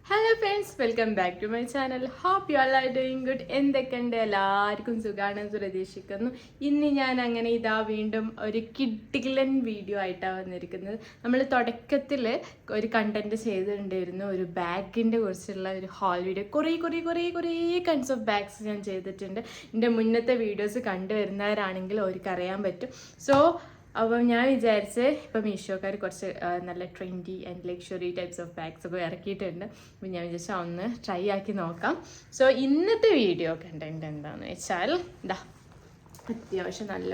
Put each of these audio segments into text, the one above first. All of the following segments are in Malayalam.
Hello friends, welcome back to my channel. Hope you all are doing good. എന്തൊക്കെയുണ്ട്? എല്ലാവർക്കും സുഖമാണെന്ന് പ്രതീക്ഷിക്കുന്നു. ഇന്ന് ഞാൻ അങ്ങനെ വീണ്ടും ഒരു കിഡിലൻ വീഡിയോ ആയിട്ടാണ് വന്നിരിക്കുന്നത്. നമ്മൾ തുടക്കത്തിൽ ഒരു കണ്ടന്റ് ചെയ്തിട്ടുണ്ടായിരുന്നു, ഒരു ബാഗിൻ്റെ കുറിച്ചുള്ള ഒരു ഹോൾ വീഡിയോ. കുറേ കൈൻഡ്സ് ഓഫ് ബാഗ്സ് ഞാൻ ചെയ്തിട്ടുണ്ട്. എൻ്റെ മുന്നത്തെ വീഡിയോസ് കണ്ടുവരുന്നവരാണെങ്കിൽ അവർക്ക് അറിയാൻ പറ്റും. സോ അപ്പം ഞാൻ വിചാരിച്ച് ഇപ്പം മീഷോക്കാർ കുറച്ച് നല്ല trendy and luxury types of bags ഒക്കെ ഇറക്കിയിട്ടുണ്ട്. അപ്പം ഞാൻ വിചാരിച്ചു ഒന്ന് ട്രൈ ആക്കി നോക്കാം. സോ ഇന്നത്തെ വീഡിയോ കണ്ടന്റ് എന്താണെന്ന് വെച്ചാൽ അത്യാവശ്യം നല്ല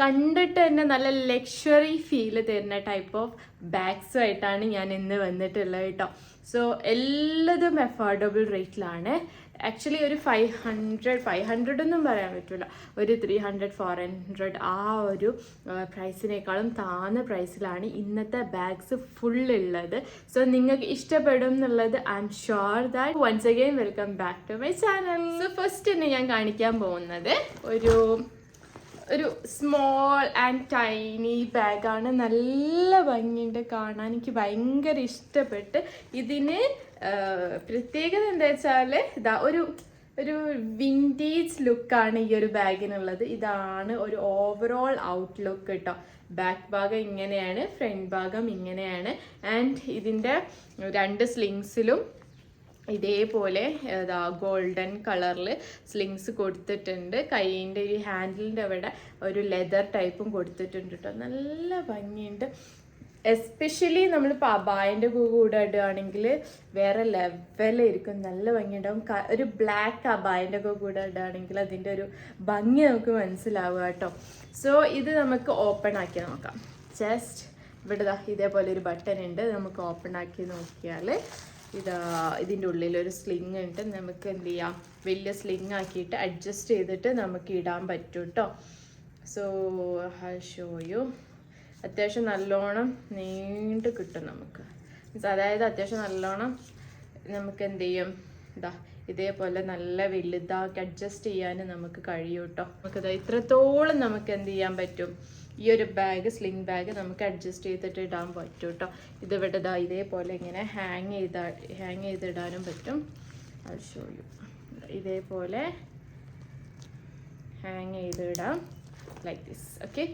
കണ്ടിട്ട് തന്നെ നല്ല ലക്ഷറി ഫീൽ തരുന്ന ടൈപ്പ് ഓഫ് ബാഗ്സുമായിട്ടാണ് ഞാൻ ഇന്ന് വന്നിട്ടുള്ളത് കേട്ടോ. സോ എല്ലാതും അഫോർഡബിൾ റേറ്റിലാണ്. ആക്ച്വലി ഒരു 500 ഒന്നും പറയാൻ പറ്റില്ല, ഒരു 300-400 ആ ഒരു പ്രൈസിനേക്കാളും താഴ്ന്ന പ്രൈസിലാണ് ഇന്നത്തെ ബാഗ്സ് ഫുൾ ഉള്ളത്. സോ നിങ്ങൾക്ക് ഇഷ്ടപ്പെടും എന്നുള്ളത് I am sure that. Once again welcome back to my channel. So first തന്നെ ഞാൻ കാണിക്കാൻ പോകുന്നത് ഒരു സ്മോൾ ആൻഡ് ടൈനി ബാഗാണ്. നല്ല ഭംഗിയുണ്ട് കാണാൻ, എനിക്ക് ഭയങ്കര ഇഷ്ടപ്പെട്ട്. ഇതിന് പ്രത്യേകത എന്താ വെച്ചാൽ ഒരു വിൻറ്റേജ് ലുക്കാണ് ഈ ഒരു ബാഗിനുള്ളത്. ഇതാണ് ഒരു ഓവറോൾ ഔട്ട്ലുക്ക് കേട്ടോ. ബാക്ക് ഭാഗം ഇങ്ങനെയാണ്, ഫ്രണ്ട് ഭാഗം ഇങ്ങനെയാണ്. ആൻഡ് ഇതിൻ്റെ 2 സ്ലിങ്സിലും ഇതേപോലെ ഗോൾഡൻ കളറിൽ സ്ലിങ്സ് കൊടുത്തിട്ടുണ്ട്. കൈയിൻ്റെ ഈ ഹാൻഡിലിൻ്റെ അവിടെ ഒരു ലെതർ ടൈപ്പും കൊടുത്തിട്ടുണ്ട് കേട്ടോ. നല്ല ഭംഗിയുണ്ട്. എസ്പെഷ്യലി നമ്മളിപ്പോൾ അബായൻ്റെ കൂടെ ഇടുകയാണെങ്കിൽ വേറെ ലെവലായിരിക്കും, നല്ല ഭംഗിയുണ്ടാവും. ഒരു ബ്ലാക്ക് അബായൻ്റെ കൂടെ ഇടുകയാണെങ്കിൽ അതിൻ്റെ ഒരു ഭംഗി നമുക്ക് മനസ്സിലാവുക കേട്ടോ. സോ ഇത് നമുക്ക് ഓപ്പൺ ആക്കി നോക്കാം. ജസ്റ്റ് ഇവിടെ ഇതേപോലെ ഒരു ബട്ടൺ ഉണ്ട്. നമുക്ക് ഓപ്പൺ ആക്കി നോക്കിയാൽ ഇതിൻ്റെ ഉള്ളിലൊരു സ്ലിങ് ഉണ്ട്. നമുക്ക് എന്ത് ചെയ്യാം, വലിയ സ്ലിങ് ആക്കിയിട്ട് അഡ്ജസ്റ്റ് ചെയ്തിട്ട് നമുക്ക് ഇടാൻ പറ്റും കേട്ടോ. So I show you. അത്യാവശ്യം നല്ലോണം നീണ്ട് കിട്ടും നമുക്ക്. അതായത് അത്യാവശ്യം നല്ലോണം നമുക്ക് എന്ത് ചെയ്യും, ഇതേപോലെ നല്ല വലുതാക്കി അഡ്ജസ്റ്റ് ചെയ്യാൻ നമുക്ക് കഴിയും കേട്ടോ. നമുക്കിതാ ഇത്രത്തോളം നമുക്ക് എന്ത് ചെയ്യാൻ പറ്റും, ഈ ഒരു ബാഗ് സ്ലിംഗ് ബാഗ് നമുക്ക് അഡ്ജസ്റ്റ് ചെയ്തിട്ട് ഇടാൻ പറ്റും കേട്ടോ. ഇതിവിടെ ഇതേപോലെ ഇങ്ങനെ ഹാങ് ചെയ്തിടാനും പറ്റും. അത് ഷോ യു. ഇതേപോലെ ഹാങ് ചെയ്തിടാം ലൈക്ക് ദിസ്. ഓക്കെ.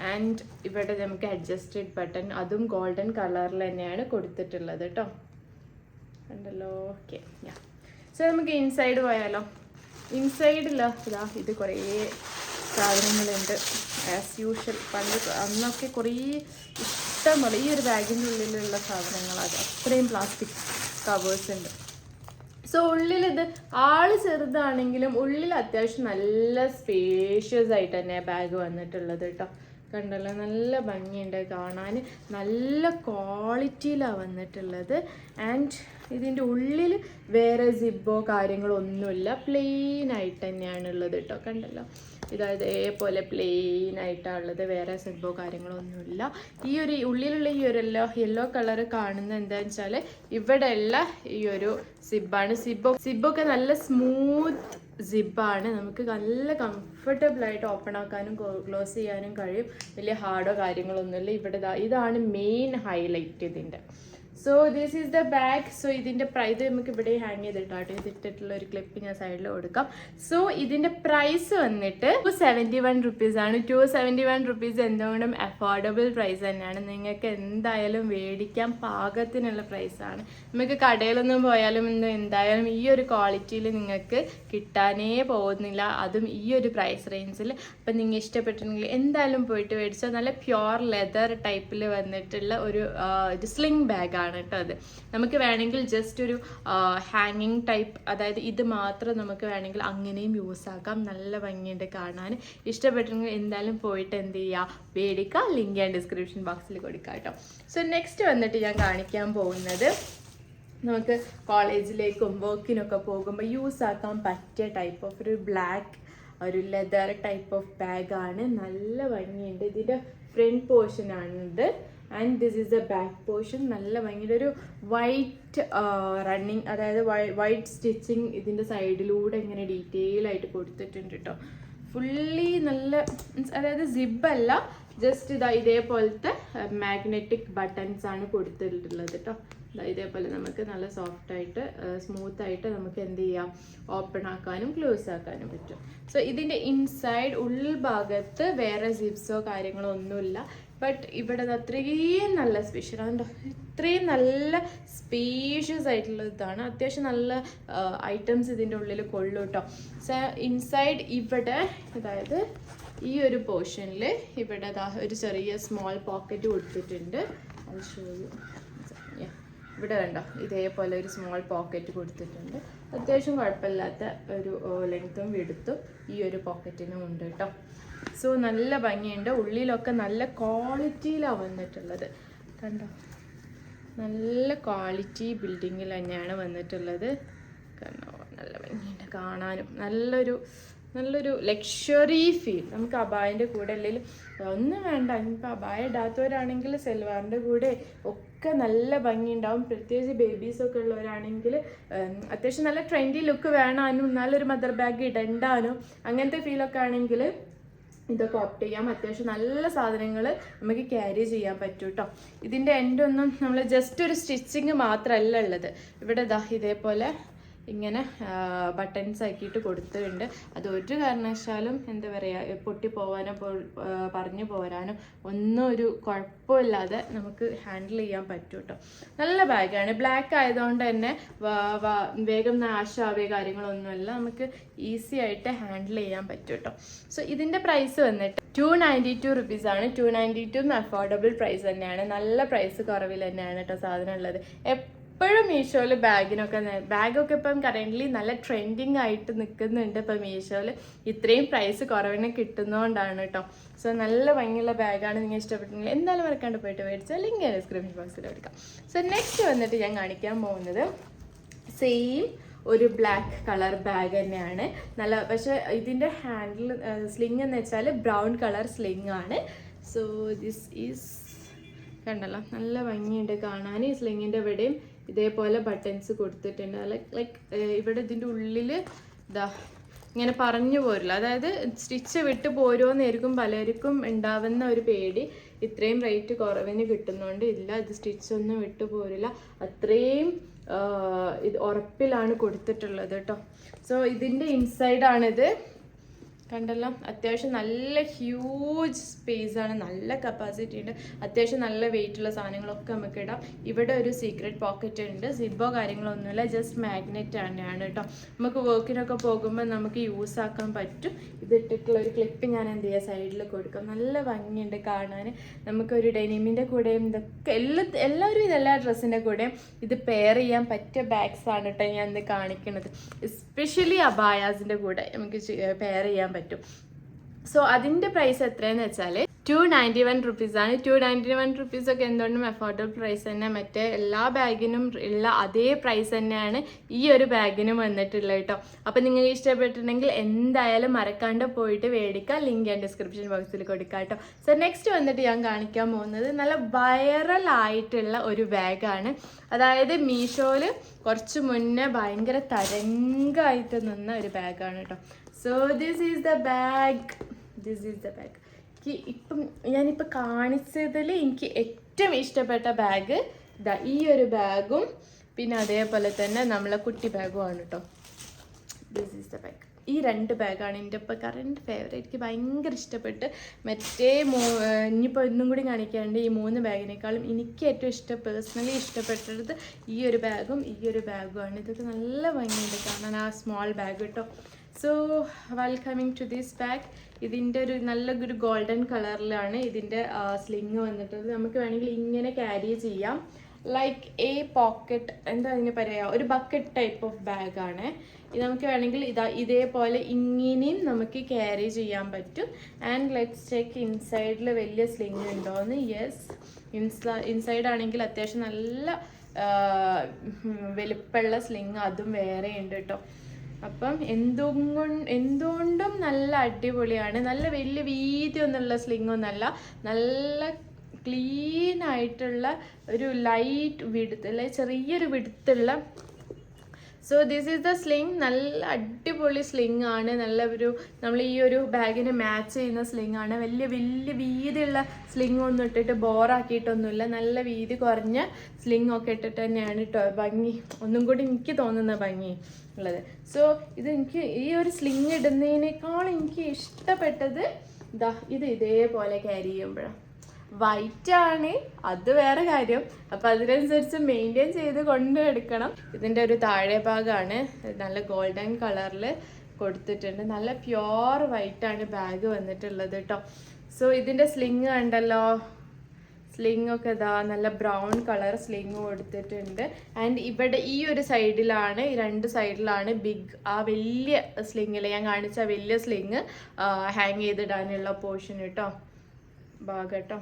ആൻഡ് ഇവിടെ നമുക്ക് അഡ്ജസ്റ്റഡ് ബട്ടൺ, അതും ഗോൾഡൻ കളറിൽ തന്നെയാണ് കൊടുത്തിട്ടുള്ളത് കേട്ടോ. ഉണ്ടല്ലോ. ഓക്കെ. സോ നമുക്ക് ഇൻസൈഡ് പോയാലോ. ഇൻസൈഡില്ല ഇത് കുറേ സാധനങ്ങളുണ്ട്. ആസ് യൂഷ്വൽ അന്നൊക്കെ കുറേ ഇഷ്ടംപോലെ ഈ ഒരു ബാഗിൻ്റെ ഉള്ളിലുള്ള സാധനങ്ങളാണ്. അത്രയും പ്ലാസ്റ്റിക് കവേഴ്സ് ഉണ്ട്. സോ ഉള്ളിലിത് ആള് ചെറുതാണെങ്കിലും ഉള്ളിൽ അത്യാവശ്യം നല്ല സ്പേഷ്യസ് ആയിട്ട് തന്നെ ബാഗ് വന്നിട്ടുള്ളത് കേട്ടോ. കണ്ടല്ലോ, നല്ല ഭംഗിയുണ്ട് കാണാൻ, നല്ല ക്വാളിറ്റിയിലാണ് വന്നിട്ടുള്ളത്. ആൻഡ് ഇതിൻ്റെ ഉള്ളിൽ വേറെ സിബോ കാര്യങ്ങളൊന്നുമില്ല, പ്ലെയിൻ ആയിട്ട് തന്നെയാണ് ഉള്ളത് കേട്ടോ. കണ്ടല്ലോ, ഇതേപോലെ പ്ലെയിൻ ആയിട്ടാണുള്ളത്, വേറെ സിബോ കാര്യങ്ങളൊന്നുമില്ല. ഈ ഒരു ഉള്ളിലുള്ള ഈ ഒരു യെല്ലോ കളർ കാണുന്നത് എന്താണെന്ന് വെച്ചാൽ ഇവിടെയുള്ള ഈ ഒരു സിബാണ്. സിബൊക്കെ നല്ല സ്മൂത്ത് സിബാണ്. നമുക്ക് നല്ല കംഫർട്ടബിൾ ആയിട്ട് ഓപ്പൺ ആക്കാനും ക്ലോസ് ചെയ്യാനും കഴിയും. വലിയ ഹാർഡോ കാര്യങ്ങളൊന്നുമില്ല. ഇവിടെ ഇതാണ് മെയിൻ ഹൈലൈറ്റ് ഇതിൻ്റെ. So this is the bag. So ഇതിൻ്റെ പ്രൈസ് നമുക്ക് ഇവിടെ ഹാങ് ചെയ്തിട്ടുള്ള ഒരു ക്ലിപ്പ് ഞാൻ സൈഡിൽ കൊടുക്കാം. സോ ഇതിൻ്റെ പ്രൈസ് വന്നിട്ട് 271 റുപ്പീസാണ്. 271 റുപ്പീസ് എന്തുകൊണ്ടും അഫോർഡബിൾ പ്രൈസ് തന്നെയാണ്. നിങ്ങൾക്ക് എന്തായാലും മേടിക്കാൻ പാകത്തിനുള്ള പ്രൈസാണ്. നമുക്ക് കടയിലൊന്നും പോയാലും എന്തായാലും ഈ ഒരു ക്വാളിറ്റിയിൽ നിങ്ങൾക്ക് കിട്ടാനേ പോകുന്നില്ല, അതും ഈ ഒരു പ്രൈസ് റേഞ്ചിൽ. അപ്പം നിങ്ങൾ ഇഷ്ടപ്പെട്ടിട്ടുണ്ടെങ്കിൽ എന്തായാലും പോയിട്ട് മേടിച്ചാൽ നല്ല പ്യുവർ ലെതർ ടൈപ്പിൽ വന്നിട്ടുള്ള ഒരു സ്ലിംഗ് ബാഗാണ് കേട്ടോ. അത് നമുക്ക് വേണമെങ്കിൽ ജസ്റ്റ് ഒരു ഹാങ്ങിങ് ടൈപ്പ്, അതായത് ഇത് മാത്രം നമുക്ക് വേണമെങ്കിൽ അങ്ങനെയും യൂസ് ആക്കാം. നല്ല ഭംഗിയുണ്ട് കാണാൻ. ഇഷ്ടപ്പെട്ടെങ്കിൽ എന്തായാലും പോയിട്ട് എന്ത് ചെയ്യുക, മേടിക്കുക. ലിങ്ക് ഞാൻ ഡിസ്ക്രിപ്ഷൻ ബോക്സിൽ കൊടുക്കാം കേട്ടോ. സോ നെക്സ്റ്റ് വന്നിട്ട് ഞാൻ കാണിക്കാൻ പോകുന്നത് നമുക്ക് കോളേജിലേക്കും വർക്കിനൊക്കെ പോകുമ്പോൾ യൂസ് ആക്കാൻ പറ്റിയ ടൈപ്പ് ഓഫ് ഒരു ബ്ലാക്ക് ഒരു ലെതർ ടൈപ്പ് ഓഫ് ബാഗാണ്. നല്ല ഭംഗിയുണ്ട്. ഇതിൻ്റെ ഫ്രണ്ട് പോർഷനാണിത്. And this is the back portion. നല്ല ഭംഗിയുടെ ഒരു വൈറ്റ് റണ്ണിങ്, അതായത് വൈറ്റ് സ്റ്റിച്ചിങ് ഇതിൻ്റെ സൈഡിലൂടെ ഇങ്ങനെ ഡീറ്റെയിൽ ആയിട്ട് കൊടുത്തിട്ടുണ്ട് കേട്ടോ. ഫുള്ളി നല്ല, അതായത് സിബല്ല, ജസ്റ്റ് ഇതേപോലത്തെ മാഗ്നറ്റിക് ബട്ടൺസ് ആണ് കൊടുത്തിട്ടുള്ളത് കേട്ടോ. ഇതേപോലെ നമുക്ക് നല്ല സോഫ്റ്റ് ആയിട്ട് സ്മൂത്ത് ആയിട്ട് നമുക്ക് എന്ത് ചെയ്യാം, ഓപ്പൺ ആക്കാനും ക്ലോസ് ആക്കാനും പറ്റും. സോ ഇതിൻ്റെ ഇൻസൈഡ് ഉൾഭാഗത്ത് വേറെ സിപ്സോ കാര്യങ്ങളോ ഒന്നുമില്ല. ബട്ട് ഇവിടെ അത്രയും നല്ല സ്പെഷ്യൽ അതുകൊണ്ടോ ഇത്രയും നല്ല സ്പേഷ്യസ് ആയിട്ടുള്ള ഇതാണ്. അത്യാവശ്യം നല്ല ഐറ്റംസ് ഇതിൻ്റെ ഉള്ളിൽ കൊള്ളു കേട്ടോ. സോ ഇൻസൈഡ് ഇവിടെ അതായത് ഈ ഒരു പോർഷനിൽ ഇവിടെ ഒരു ചെറിയ സ്മോൾ പോക്കറ്റ് കൊടുത്തിട്ടുണ്ട്. അത് ഷോ യു. ഇവിടെ കണ്ടോ ഇതേപോലെ ഒരു സ്മോൾ പോക്കറ്റ് കൊടുത്തിട്ടുണ്ട്. അത്യാവശ്യം കുഴപ്പമില്ലാത്ത ഒരു ലെങ്ത്തും വിടുത്തും ഈ ഒരു പോക്കറ്റിനും ഉണ്ട് കേട്ടോ. സോ നല്ല ഭംഗിയുണ്ട്. ഉള്ളിലൊക്കെ നല്ല ക്വാളിറ്റിയിലാണ് വന്നിട്ടുള്ളത് കണ്ടോ. നല്ല ക്വാളിറ്റി ബിൽഡിങ്ങിൽ തന്നെയാണ് വന്നിട്ടുള്ളത് കണ്ടോ. നല്ല ഭംഗിയുണ്ട് കാണാനും. നല്ലൊരു ലക്ഷറി ഫീൽ. നമുക്ക് അബായൻ്റെ കൂടെ അല്ലെങ്കിൽ ഒന്നും വേണ്ട, ഇനിയിപ്പോൾ അബായ ഇടാത്തവരാണെങ്കിൽ സെൽവാറിൻ്റെ കൂടെ ഒക്കെ നല്ല ഭംഗിയുണ്ടാവും. പ്രത്യേകിച്ച് ബേബീസൊക്കെ ഉള്ളവരാണെങ്കിൽ അത്യാവശ്യം നല്ല ട്രെൻഡി ലുക്ക് വേണാനും നല്ലൊരു മദർ ബാഗ് ഇടണ്ടാനും അങ്ങനത്തെ ഫീലൊക്കെ ആണെങ്കിൽ ഇതൊക്കെ ഓപ്റ്റ് ചെയ്യാം. അത്യാവശ്യം നല്ല സാധനങ്ങൾ നമുക്ക് ക്യാരി ചെയ്യാൻ പറ്റും കേട്ടോ. ഇതിൻ്റെ എൻഡൊന്നും നമ്മൾ ജസ്റ്റ് ഒരു സ്റ്റിച്ചിങ് മാത്രമല്ല ഉള്ളത്. ഇവിടെ ഇതേപോലെ ഇങ്ങനെ ബട്ടൺസ് ആക്കിയിട്ട് കൊടുത്തിട്ടുണ്ട്. അത് ഒരു കാരണവശാലും എന്താ പറയുക പൊട്ടിപ്പോവാനോ പറഞ്ഞു പോരാനോ ഒന്നും ഒരു കുഴപ്പമില്ലാതെ നമുക്ക് ഹാൻഡിൽ ചെയ്യാൻ പറ്റും കേട്ടോ. നല്ല ബാഗാണ്. ബ്ലാക്ക് ആയതുകൊണ്ട് തന്നെ വേഗം നാശാവേ കാര്യങ്ങളൊന്നുമല്ല, നമുക്ക് ഈസി ആയിട്ട് ഹാൻഡിൽ ചെയ്യാൻ പറ്റും കേട്ടോ. സോ ഇതിൻ്റെ പ്രൈസ് വന്നിട്ട് 292 റുപ്പീസാണ്. 292 അഫോർഡബിൾ പ്രൈസ് തന്നെയാണ്. നല്ല പ്രൈസ് കുറവിൽ തന്നെയാണ് കേട്ടോ സാധനം ഉള്ളത്. എപ്പോഴും മീഷോയിൽ ബാഗൊക്കെ ഇപ്പം കറൻ്റ്ലി നല്ല ട്രെൻഡിങ് ആയിട്ട് നിൽക്കുന്നുണ്ട്. ഇപ്പം മീഷോയിൽ ഇത്രയും പ്രൈസ് കുറവിന് കിട്ടുന്നതുകൊണ്ടാണ് കേട്ടോ. സോ നല്ല ഭംഗിയുള്ള ബാഗാണ്. നിങ്ങൾ ഇഷ്ടപ്പെട്ടെങ്കിൽ എന്തായാലും മറക്കാണ്ട് പോയിട്ട് മേടിച്ചാൽ ലിങ്ക് ഡിസ്ക്രിപ്ഷൻ ബോക്സിൽ എടുക്കാം. സോ നെക്സ്റ്റ് വന്നിട്ട് ഞാൻ കാണിക്കാൻ പോകുന്നത് സെയിം ഒരു ബ്ലാക്ക് കളർ ബാഗ് തന്നെയാണ്. നല്ല പക്ഷേ ഇതിൻ്റെ ഹാൻഡിൽ സ്ലിങ് എന്ന് വെച്ചാൽ ബ്രൗൺ കളർ സ്ലിങ് ആണ്. സോ ദിസ് ഈസ് കണ്ടല്ലോ നല്ല ഭംഗിയുണ്ട് കാണാൻ. ഈ സ്ലിങ്ങിൻ്റെ ഇവിടെയും ഇതേപോലെ ബട്ടൺസ് കൊടുത്തിട്ടുണ്ട്. ലൈക്ക് ഇവിടെ ഇതിൻ്റെ ഉള്ളിൽ ഇങ്ങനെ പറഞ്ഞു പോരില്ല, അതായത് സ്റ്റിച്ച് വിട്ട് പോരുമെന്നായിരിക്കും പലർക്കും ഉണ്ടാവുന്ന ഒരു പേടി. ഇത്രയും റേറ്റ് കുറവിന് കിട്ടുന്നതുകൊണ്ട് ഇല്ല, ഇത് സ്റ്റിച്ചൊന്നും വിട്ടു പോരില്ല, അത്രയും ഇത് ഉറപ്പിലാണ് കൊടുത്തിട്ടുള്ളത് കേട്ടോ. സോ ഇതിൻ്റെ ഇൻസൈഡാണിത് കണ്ടല്ലോ. അത്യാവശ്യം നല്ല ഹ്യൂജ് സ്പേസാണ്, നല്ല കപ്പാസിറ്റി ഉണ്ട്, അത്യാവശ്യം നല്ല വെയിറ്റുള്ള സാധനങ്ങളൊക്കെ നമുക്ക് ഇടാം. ഇവിടെ ഒരു സീക്രട്ട് പോക്കറ്റ് ഉണ്ട്. സിബോ കാര്യങ്ങളൊന്നുമില്ല, ജസ്റ്റ് മാഗ്നറ്റ് തന്നെയാണ് കേട്ടോ. നമുക്ക് വർക്കിനൊക്കെ പോകുമ്പോൾ നമുക്ക് യൂസ് ആക്കാൻ പറ്റും. ഇതിട്ടിട്ടുള്ള ഒരു ക്ലിപ്പ് ഞാൻ എന്ത് ചെയ്യുക സൈഡിൽ കൊടുക്കാം. നല്ല ഭംഗിയുണ്ട് കാണാൻ. നമുക്കൊരു ഡെനിമിൻ്റെ കൂടെയും ഇതൊക്കെ എല്ലാവരും എല്ലാ ഡ്രസ്സിൻ്റെ കൂടെയും ഇത് പെയർ ചെയ്യാൻ പറ്റിയ ബാഗ്സ് ആണ് കേട്ടോ ഞാൻ ഇന്ന് കാണിക്കുന്നത്. എസ്പെഷ്യലി അബായാസിൻ്റെ കൂടെ നമുക്ക് പെയർ ചെയ്യാൻ പറ്റും. സോ അതിൻ്റെ പ്രൈസ് എത്രയെന്ന് വെച്ചാൽ 291 റുപ്പീസാണ്. 291 റുപ്പീസൊക്കെ എന്തുകൊണ്ടും അഫോർഡബിൾ പ്രൈസ് തന്നെ. മറ്റേ എല്ലാ ബാഗിനും ഉള്ള അതേ പ്രൈസ് തന്നെയാണ് ഈ ഒരു ബാഗിനും വന്നിട്ടുള്ളത് കേട്ടോ. അപ്പോൾ നിങ്ങൾക്ക് ഇഷ്ടപ്പെട്ടിട്ടുണ്ടെങ്കിൽ എന്തായാലും മറക്കാണ്ട് പോയിട്ട് മേടിക്കാം. ലിങ്ക് ഞാൻ ഡിസ്ക്രിപ്ഷൻ ബോക്സിൽ കൊടുക്കാം കേട്ടോ. സോ നെക്സ്റ്റ് വന്നിട്ട് ഞാൻ കാണിക്കാൻ പോകുന്നത് നല്ല വൈറലായിട്ടുള്ള ഒരു ബാഗാണ്. അതായത് മീഷോയിൽ കുറച്ച് മുന്നേ ഭയങ്കര തരംഗമായിട്ട് നിന്ന ഒരു ബാഗാണ് കേട്ടോ. So this is the bag. ഇപ്പം ഞാനിപ്പോൾ കാണിച്ചതിൽ എനിക്ക് ഏറ്റവും ഇഷ്ടപ്പെട്ട ബാഗ് ഈ ഒരു ബാഗും പിന്നെ അതേപോലെ തന്നെ നമ്മളെ കുട്ടി ബാഗുമാണ് കേട്ടോ. This is the bag. ഈ രണ്ട് ബാഗാണ് എൻ്റെ ഇപ്പോൾ കറൻറ്റ് ഫേവറേറ്റ്. എനിക്ക് ഭയങ്കര ഇഷ്ടപ്പെട്ട്. മറ്റേ ഇനിയിപ്പോൾ ഇന്നും കൂടി കാണിക്കാണ്ട് ഈ 3 ബാഗിനേക്കാളും എനിക്ക് ഏറ്റവും പേഴ്സണലി ഇഷ്ടപ്പെട്ടത് ഈ ഒരു ബാഗും ഈ ഒരു ബാഗുമാണ്. ഇതൊക്കെ നല്ല ഭംഗിയുണ്ട് കാണാൻ, ആ സ്മോൾ ബാഗ് കേട്ടോ. So welcoming to this bag. ഇതിൻ്റെ നല്ലൊരു ഗോൾഡൻ കളറിലാണ് ഇതിൻ്റെ സ്ലിങ് വന്നിട്ടുള്ളത്. നമുക്ക് വേണമെങ്കിൽ ഇങ്ങനെ ക്യാരി ചെയ്യാം. ലൈക്ക് എ പോക്കറ്റ്, എന്താ അതിന് പറയുക, ഒരു ബക്കറ്റ് ടൈപ്പ് ഓഫ് ബാഗാണ് ഇത്. നമുക്ക് വേണമെങ്കിൽ ഇതേപോലെ ഇങ്ങനെയും നമുക്ക് ക്യാരി ചെയ്യാൻ പറ്റും. ആൻഡ് ലെറ്റ്സ് ചെക്ക് ഇൻസൈഡിൽ വലിയ സ്ലിങ് ഉണ്ടോയെന്ന്. യെസ്, ഇൻസൈഡ് ആണെങ്കിൽ അത്യാവശ്യം നല്ല വലുപ്പമുള്ള സ്ലിങ് അതും വേറെ ഉണ്ട് കേട്ടോ. അപ്പം എന്തുകൊണ്ടും നല്ല അടിപൊളിയാണ്. നല്ല വലിയ വീതിയൊന്നുള്ള സ്ലിങ് ഒന്നല്ല, നല്ല ക്ലീൻ ആയിട്ടുള്ള ഒരു ലൈറ്റ് വിടുത്ത്, അല്ലെ ചെറിയൊരു വിടുത്തുള്ള so this is the sling. നല്ല അടിപൊളി സ്ലിങ് ആണ്. നല്ല ഒരു നമ്മൾ ഈ ഒരു ബാഗിന് മാച്ച് ചെയ്യുന്ന സ്ലിങ് ആണ്. വലിയ വലിയ വീതിയുള്ള സ്ലിങ് ഒന്നും ഇട്ടിട്ട് ബോറാക്കിയിട്ടൊന്നുമില്ല. നല്ല വീതി കുറഞ്ഞ സ്ലിങ് ഒക്കെ ഇട്ടിട്ട് തന്നെയാണ് ഭംഗി, ഒന്നും കൂടി എനിക്ക് തോന്നുന്ന ഭംഗി ഉള്ളത്. സോ ഇത് എനിക്ക് ഈ ഒരു സ്ലിങ് ഇടുന്നതിനേക്കാൾ എനിക്ക് ഇഷ്ടപ്പെട്ടത് ഇത് ഇതേപോലെ ക്യാരി ചെയ്യുമ്പോഴാണ്. വൈറ്റ് ആണ്, അത് വേറെ കാര്യം. അപ്പം അതിനനുസരിച്ച് മെയിൻറ്റെയിൻ ചെയ്ത് കൊണ്ടെടുക്കണം. ഇതിൻ്റെ ഒരു താഴെ ഭാഗമാണ് നല്ല ഗോൾഡൻ കളറിൽ കൊടുത്തിട്ടുണ്ട്. നല്ല പ്യോർ വൈറ്റ് ആണ് ബാഗ് വന്നിട്ടുള്ളത് കേട്ടോ. സോ ഇതിൻ്റെ സ്ലിങ് കണ്ടല്ലോ, സ്ലിങ് ഒക്കെ നല്ല ബ്രൗൺ കളർ സ്ലിങ് കൊടുത്തിട്ടുണ്ട്. ആൻഡ് ഇവിടെ ഈ ഒരു സൈഡിലാണ്, ഈ രണ്ട് സൈഡിലാണ് ബിഗ് ആ വലിയ സ്ലിങ്ങിൽ ഞാൻ കാണിച്ച വലിയ സ്ലിങ് ഹാങ് ചെയ്തിടാനുള്ള പോർഷൻ കേട്ടോ, ഭാഗം കേട്ടോ.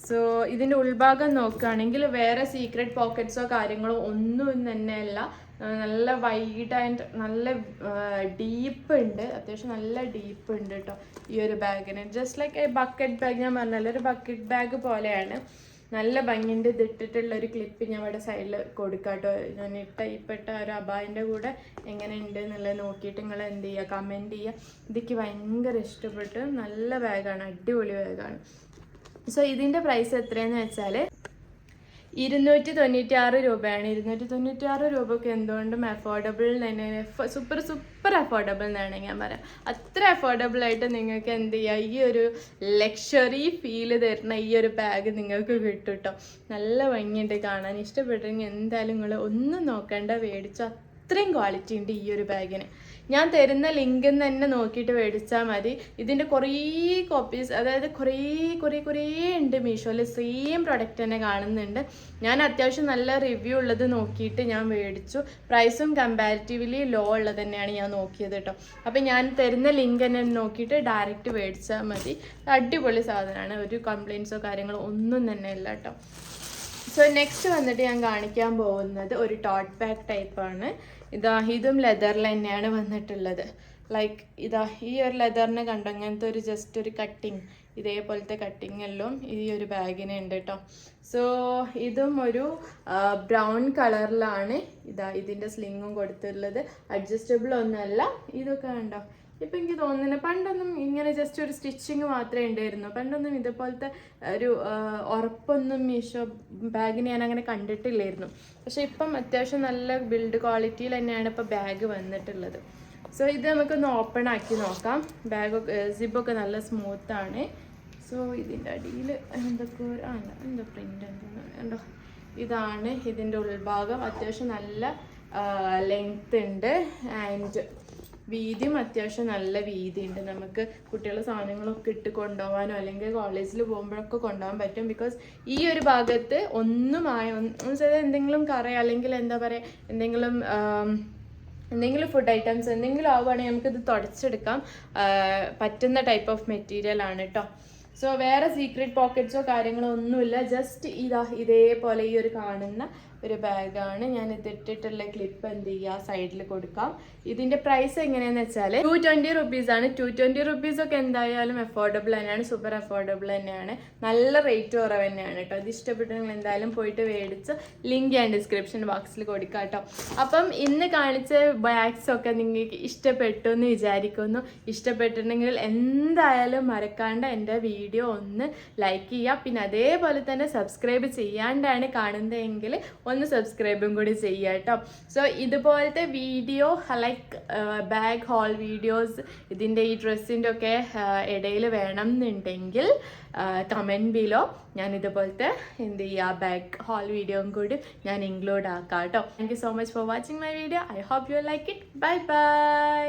സോ ഇതിൻ്റെ ഉൾഭാഗം നോക്കുകയാണെങ്കിൽ വേറെ സീക്രട്ട് പോക്കറ്റ്സോ കാര്യങ്ങളോ ഒന്നും തന്നെയല്ല. നല്ല വൈഡ് ആൻഡ് നല്ല ഡീപ്പ് ഉണ്ട്, അത്യാവശ്യം നല്ല ഡീപ്പ് ഉണ്ട് കേട്ടോ ഈ ഒരു ബാഗിന്. ജസ്റ്റ് ലൈക്ക് ബക്കറ്റ് ബാഗ്, ഞാൻ പറഞ്ഞല്ലോ ഒരു ബക്കറ്റ് ബാഗ് പോലെയാണ്. നല്ല ഭംഗിയുണ്ട്. ഇതിട്ടിട്ടുള്ള ഒരു ക്ലിപ്പ് ഞാൻ ഇവിടെ സൈഡിൽ കൊടുക്കാം കേട്ടോ. ഞാൻ ഇട്ട ഒരു അബായിൻ്റെ കൂടെ എങ്ങനെ ഉണ്ട് എന്നുള്ളത് നോക്കിയിട്ട് നിങ്ങൾ എന്ത് ചെയ്യുക, കമൻറ്റ് ചെയ്യുക. ഇതൊക്കെ ഭയങ്കര ഇഷ്ടപ്പെട്ടു. നല്ല ബാഗാണ്, അടിപൊളി ബാഗാണ്. സോ ഇതിൻ്റെ പ്രൈസ് എത്രയെന്ന് വെച്ചാൽ 296 രൂപയാണ്. 296 രൂപയ്ക്ക് എന്തുകൊണ്ടും അഫോർഡബിൾ തന്നെ, സൂപ്പർ അഫോർഡബിൾ എന്നാണ് ഞാൻ പറയാം. അത്ര അഫോർഡബിൾ ആയിട്ട് നിങ്ങൾക്ക് എന്ത് ചെയ്യുക, ഈ ഒരു ലക്ഷറി ഫീല് തരുന്ന ഈ ഒരു ബാഗ് നിങ്ങൾക്ക് കിട്ടും കേട്ടോ. നല്ല ഭംഗിയുണ്ട് കാണാൻ. ഇഷ്ടപ്പെട്ടെങ്കിൽ എന്തായാലും നിങ്ങൾ ഒന്നും നോക്കേണ്ട, മേടിച്ചോ. അത്രയും ക്വാളിറ്റി ഉണ്ട് ഈ ഒരു ബാഗിന്. ഞാൻ തരുന്ന ലിങ്കിൽ തന്നെ നോക്കിയിട്ട് മേടിച്ചാൽ മതി. ഇതിൻ്റെ കുറേ കോപ്പീസ്, അതായത് കുറേ ഉണ്ട് മീഷോയിൽ. സെയിം പ്രൊഡക്റ്റ് തന്നെ കാണുന്നുണ്ട്. ഞാൻ അത്യാവശ്യം നല്ല റിവ്യൂ ഉള്ളത് നോക്കിയിട്ട് ഞാൻ മേടിച്ചു. പ്രൈസും കമ്പാരിറ്റീവ്ലി ലോ ഉള്ളത് തന്നെയാണ് ഞാൻ നോക്കിയത് കേട്ടോ. അപ്പം ഞാൻ തരുന്ന ലിങ്ക് തന്നെ നോക്കിയിട്ട് ഡയറക്റ്റ് മേടിച്ചാൽ മതി. അടിപൊളി സാധനമാണ്. ഒരു കംപ്ലയിൻസോ കാര്യങ്ങളോ ഒന്നും തന്നെ ഇല്ല കേട്ടോ. സോ നെക്സ്റ്റ് വന്നിട്ട് ഞാൻ കാണിക്കാൻ പോകുന്നത് ഒരു ടോട്ട് ബാഗ് ടൈപ്പാണ്. ഇതും ലെതറിൽ തന്നെയാണ് വന്നിട്ടുള്ളത്. ലൈക്ക് ഈ ഒരു ലെതറിനെ കണ്ടോ, അങ്ങനത്തെ ഒരു ജസ്റ്റ് ഒരു കട്ടിങ്, ഇതേപോലത്തെ കട്ടിങ് എല്ലാം ഈ ഒരു ബാഗിന് ഉണ്ട് കേട്ടോ. സോ ഇതും ഒരു ബ്രൗൺ കളറിലാണ് ഇതിൻ്റെ സ്ലിങ്ങും കൊടുത്തിട്ടുള്ളത്. അഡ്ജസ്റ്റബിൾ ഒന്നുമല്ല. ഇതൊക്കെ കണ്ടോ, ഇപ്പം എനിക്ക് തോന്നുന്നു പണ്ടൊന്നും ഇങ്ങനെ ജസ്റ്റ് ഒരു സ്റ്റിച്ചിങ് മാത്രമേ ഉണ്ടായിരുന്നു. പണ്ടൊന്നും ഇതുപോലത്തെ ഒരു ഉറപ്പൊന്നും മീഷോ ബാഗിന് ഞാൻ അങ്ങനെ കണ്ടിട്ടില്ലായിരുന്നു. പക്ഷെ ഇപ്പം അത്യാവശ്യം നല്ല ബിൽഡ് ക്വാളിറ്റിയിൽ തന്നെയാണ് ഇപ്പോൾ ബാഗ് വന്നിട്ടുള്ളത്. സോ ഇത് നമുക്കൊന്ന് ഓപ്പൺ ആക്കി നോക്കാം. ബാഗൊക്കെ സിബൊക്കെ നല്ല സ്മൂത്താണ്. സോ ഇതിൻ്റെ അടിയിൽ എന്തൊക്കെ എന്താ പ്രിൻ്റ് ഉണ്ടോ, ഇതാണ് ഇതിൻ്റെ ഉൾഭാഗം. അത്യാവശ്യം നല്ല ലെങ്ത് ഉണ്ട് ആൻഡ് വീതിയും അത്യാവശ്യം നല്ല വീതി ഉണ്ട്. നമുക്ക് കുട്ടികളുടെ സാധനങ്ങളൊക്കെ ഇട്ട് കൊണ്ടുപോകാനോ അല്ലെങ്കിൽ കോളേജിൽ പോകുമ്പോഴൊക്കെ കൊണ്ടുപോകാൻ പറ്റും. ബിക്കോസ് ഈ ഒരു ഭാഗത്ത് എന്തെങ്കിലും കറി അല്ലെങ്കിൽ എന്താ പറയുക, എന്തെങ്കിലും ഫുഡ് ഐറ്റംസ് എന്തെങ്കിലും ആവുകയാണെങ്കിൽ നമുക്കിത് തുടച്ചെടുക്കാം പറ്റുന്ന ടൈപ്പ് ഓഫ് മെറ്റീരിയൽ ആണ് കേട്ടോ. സോ വേറെ സീക്രട്ട് പോക്കറ്റ്സോ കാര്യങ്ങളോ ഒന്നുമില്ല. ജസ്റ്റ് ഇതേപോലെ ഈ ഒരു കാണുന്ന ഒരു ബാഗാണ്. ഞാൻ ഇതിട്ടിട്ടുള്ള ക്ലിപ്പ് എന്ത് ചെയ്യുക, സൈഡിൽ കൊടുക്കാം. ഇതിൻ്റെ പ്രൈസ് എങ്ങനെയാണെന്ന് വെച്ചാൽ 220 റുപ്പീസാണ്. 220 റുപ്പീസൊക്കെ എന്തായാലും അഫോർഡബിൾ തന്നെയാണ്, സൂപ്പർ അഫോർഡബിൾ തന്നെയാണ്. നല്ല റേറ്റ് കുറവ് തന്നെയാണ് കേട്ടോ. ഇത് ഇഷ്ടപ്പെട്ട് നിങ്ങൾ എന്തായാലും പോയിട്ട് മേടിച്ച് ലിങ്ക് ഞാൻ ഡിസ്ക്രിപ്ഷൻ ബോക്സിൽ കൊടുക്കാം കേട്ടോ. അപ്പം ഇന്ന് കാണിച്ച ബാഗ്സൊക്കെ നിങ്ങൾക്ക് ഇഷ്ടപ്പെട്ടു എന്ന് വിചാരിക്കുന്നു. ഇഷ്ടപ്പെട്ടിട്ടുണ്ടെങ്കിൽ എന്തായാലും മറക്കാണ്ട് എൻ്റെ വീഡിയോ ഒന്ന് ലൈക്ക് ചെയ്യുക. പിന്നെ അതേപോലെ തന്നെ സബ്സ്ക്രൈബ് ചെയ്യാണ്ടാണ് കാണുന്നതെങ്കിൽ ഒന്ന് സബ്സ്ക്രൈബും കൂടി ചെയ്യുക കേട്ടോ. സോ ഇതുപോലത്തെ video like bag haul videos ഇതിൻ്റെ ഈ ഡ്രസ്സിൻ്റെ ഒക്കെ ഇടയിൽ വേണം എന്നുണ്ടെങ്കിൽ കമൻറ്റ് ബിലോ ഞാൻ ഇതുപോലത്തെ എന്ത് ചെയ്യുക ബാഗ് ഹോൾ വീഡിയോയും കൂടി ഞാൻ ഇൻക്ലൂഡ് ആക്കാം കേട്ടോ. Thank you so much for watching my video. I hope you like it. Bye by.